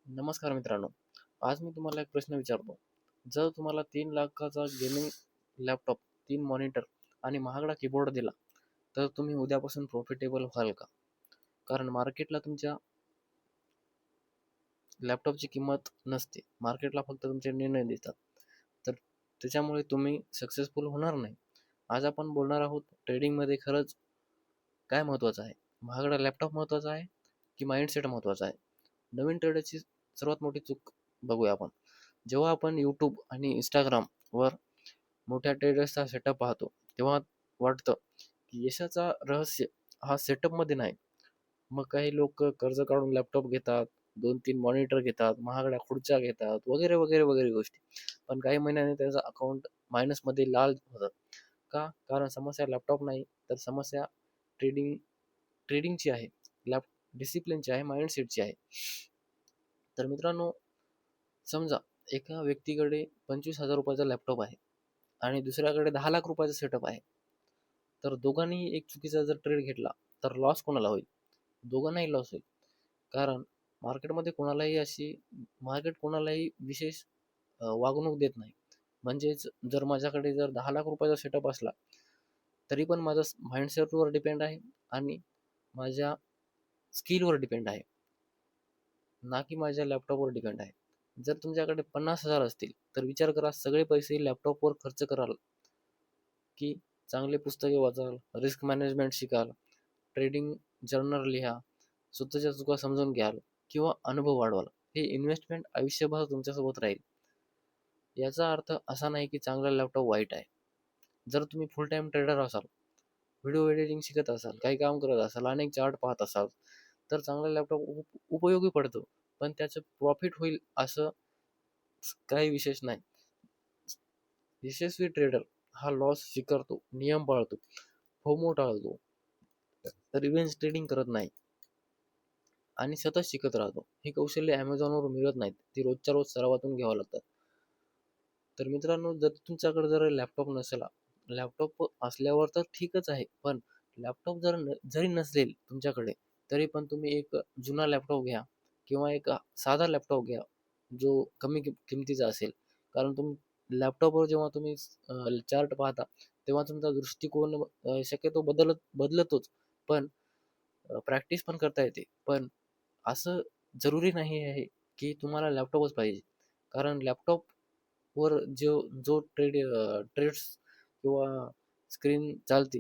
नमस्कार मित्रांनो. आज मी तुम्हाला एक प्रश्न विचारतो. जर तुम्हाला 3 लाखाचा गेमिंग लॅपटॉप, 3 मॉनिटर आणि महागडा कीबोर्ड दिला, तर तुम्ही उद्यापासून प्रॉफिटेबल व्हाल का? कारण मार्केटला तुमच्या लॅपटॉपची किंमत नसते. मार्केटला फक्त तुमचे निर्णय दिसतात. तर त्याच्यामुळे तुम्ही सक्सेसफुल होणार नाही. आज आपण बोलणार आहोत ट्रेडिंगमध्ये खरंच काय महत्त्वाचं आहे? महागडा लॅपटॉप महत्त्वाचा आहे की माइंडसेट महत्त्वाचा आहे? नवीन ट्रेडरची सर्वात मोठी चूक बघूया आपण. जेव्हा आपण यूट्यूब आणि इंस्टाग्रामवर मोठ्या ट्रेडर्सचा सेटअप पाहतो, तेव्हा वाटतं की यशाचा रहस्य हा सेटअपमध्ये नाही. मग काही लोक कर्ज काढून लॅपटॉप घेतात, 2-3 मॉनिटर घेतात, महागड्या खुर्च्या घेतात, वगैरे वगैरे वगैरे गोष्टी. पण काही महिन्यांनी त्याचं अकाउंट मायनसमध्ये लाल होतं. का? कारण समस्या लॅपटॉप नाही, तर समस्या ट्रेडिंग ट्रेडिंगची आहे, लॅप डिसिप्लिनची आहे, माइंडसेटची आहे. तर मित्रांनो, समजा एका व्यक्तीकडे 25,000 रुपयाचा लॅपटॉप आहे आणि दुसऱ्याकडे 10 लाख रुपयाचा सेटअप आहे. तर दोघांनीही एक चुकीचा जर ट्रेड घेतला, तर लॉस कोणाला होईल? दोघांनाही लॉस होईल. कारण मार्केटमध्ये मार्केट कोणालाही विशेष वागणूक देत नाही. म्हणजेच जर माझ्याकडे जर 10 लाख रुपयाचा सेटअप असला, तरी पण माझा माइंडसेटवर डिपेंड आहे आणि माझ्या स्किलवर डिपेंड आहे, ना की माझ्या लॅपटॉपवर डिपेंड आहे. जर तुमच्याकडे 50,000 असतील, तर विचार करा सगळे पैसे लॅपटॉपवर खर्च कराल की चांगले पुस्तके वाचाल, रिस्क मॅनेजमेंट शिकाल, ट्रेडिंग जर्नल लिहा, स्वतःच्या चुका समजून घ्याल किंवा अनुभव वाढवाल. हे इन्व्हेस्टमेंट आयुष्यभर तुमच्यासोबत राहील. याचा अर्थ असा नाही की चांगला लॅपटॉप वाईट आहे. जर तुम्ही फुल टाईम ट्रेडर असाल, व्हिडिओ एडिटिंग शिकत असाल, काही काम करत असाल, अनेक चार्ट पाहत असाल, तर चांगला लॅपटॉप उपयोगी पडतो. पण त्याचं प्रॉफिट होईल असं काही विशेष नाही. यशस्वी ट्रेडर हा लॉस स्वीकारतो, नियम पाळतो, फोमो टाळतो, रिव्हेंज ट्रेडिंग करत नाही आणि सतत शिकत राहतो. ही कौशल्य ॲमेझॉनवर मिळत नाहीत. ती रोजच्या रोज सरावातून घ्यावं लागतात. तर मित्रांनो, जर तुमच्याकडे जर लॅपटॉप असल्यावर तर ठीकच आहे. पण लॅपटॉप जरी नसेल तुमच्याकडे, तरी पण तुम्ही एक जुना लॅपटॉप घ्या किंवा एक साधा लॅपटॉप घ्या, जो कमी किमतीचा असेल. कारण लॅपटॉपवर जेव्हा तुम्ही चार्ट पाहता, तेव्हा तुमचा दृष्टिकोन शक्यतो बदलतोच. पण प्रॅक्टिस पण करता येते. पण असं जरुरी नाही आहे की तुम्हाला लॅपटॉपच पाहिजे. कारण लॅपटॉपवर जो ट्रेड्स किंवा स्क्रीन चालते,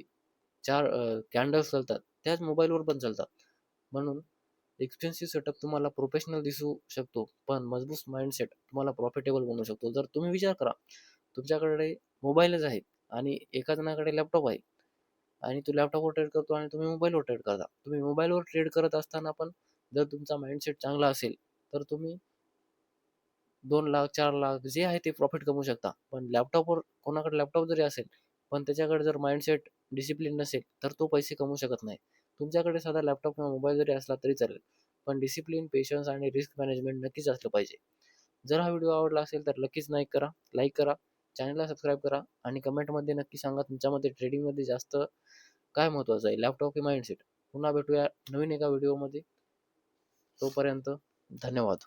कॅन्डल्स चालतात, त्याच मोबाईलवर पण चालतात. म्हणून एक्सपेन्सिव्ह सेटअप तुम्हाला प्रोफेशनल दिसू शकतो, पण मजबूत माइंडसेट तुम्हाला प्रॉफिटेबल बनवू शकतो. जर तुम्ही विचार करा, तुमच्याकडे मोबाईलच आहेत आणि एका जणाकडे लॅपटॉप आहे आणि तो लॅपटॉपवर ट्रेड करतो आणि तुम्ही मोबाईलवर ट्रेड करता. तुम्ही मोबाईलवर ट्रेड करत असताना पण जर तुमचा माइंडसेट चांगला असेल, तर तुम्ही 2 लाख, 4 लाख जे आहे ते प्रॉफिट कमवू शकता. पण कोणाकडे लॅपटॉप जरी असेल, पण त्याच्याकडे जर माइंडसेट डिसिप्लिन नसेल, तर तो पैसे कमवू शकत नाही. तुमच्याकडे साधा लॅपटॉप किंवा मोबाईल जरी असला तरी चालेल. पण डिसिप्लिन, पेशन्स आणि रिस्क मॅनेजमेंट नक्कीच असलं पाहिजे. जर हा व्हिडिओ आवडला असेल तर नक्कीच लाईक करा, चॅनलला सबस्क्राईब करा आणि कमेंटमध्ये नक्की सांगा तुमच्यामध्ये ट्रेडिंगमध्ये जास्त काय महत्त्वाचं आहे, लॅपटॉप की माइंडसेट? पुन्हा भेटूया नवीन एका व्हिडिओमध्ये. तोपर्यंत धन्यवाद.